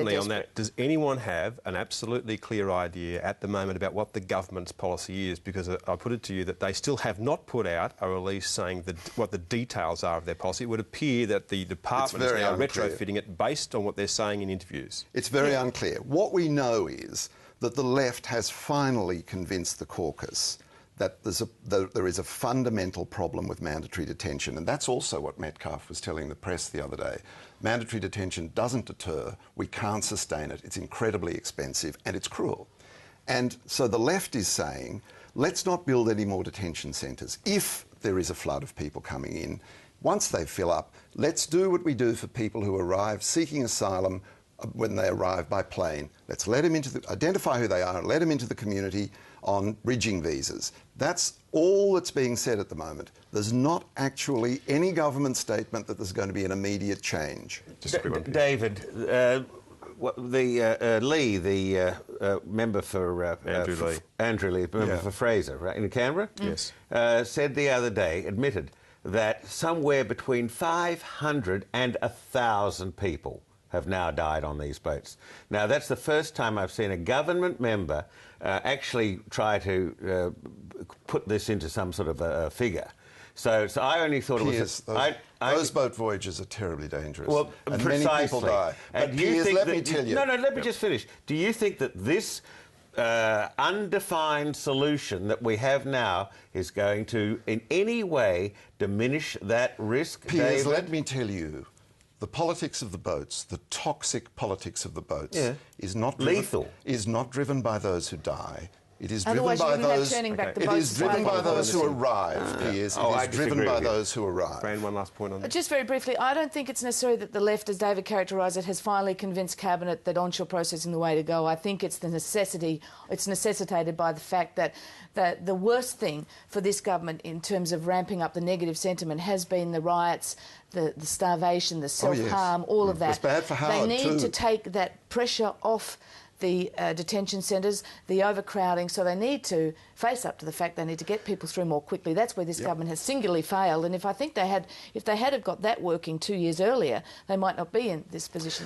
Importantly on that, does anyone have an absolutely clear idea at the moment about what the government's policy is? Because I put it to you that they still have not put out a release saying what the details are of their policy. It would appear that the department is now retrofitting it based on what they're saying in interviews. It's very unclear. What we know is that the left has finally convinced the caucus that there is a fundamental problem with mandatory detention, and that's also what Metcalfe was telling the press the other day. Mandatory detention doesn't deter, we can't sustain it, it's incredibly expensive and it's cruel. And so the left is saying, let's not build any more detention centres. If there is a flood of people coming in, once they fill up, let's do what we do for people who arrive seeking asylum when they arrive by plane. Let's let them identify who they are and let them into the community on bridging visas. That's all that's being said at the moment. There's not actually any government statement that there's going to be an immediate change. David, Lee, the member for... Andrew Lee, member for Fraser, right, in Canberra? Yes. Said the other day, admitted, that somewhere between 500 and 1,000 people have now died on these boats. Now, that's the first time I've seen a government member actually try to put this into some sort of a figure. So I only thought Piers, it was... those boat voyages are terribly dangerous. Well, and precisely. Many people die. And but Piers, let me tell you... No, let me just finish. Do you think that this undefined solution that we have now is going to, in any way, diminish that risk, Piers, David? let me tell you, the politics of the boats, the toxic politics of the boats, is not lethal. Is not driven by those who die. It is Otherwise driven by those. It is driven by those who arrive, Piers. It is driven by those who arrive. Fran, one last point on that. Just very briefly, I don't think it's necessary that the left, as David characterised it, has finally convinced Cabinet that onshore processing is the way to go. I think it's the necessity. It's necessitated by the fact that the worst thing for this government in terms of ramping up the negative sentiment has been the riots, the starvation, the self-harm, all of that. It's bad for Howard They need to take that pressure off the detention centres, the overcrowding, so they need to face up to the fact they need to get people through more quickly. That's where this government has singularly failed, and if they had got that working 2 years earlier, they might not be in this position.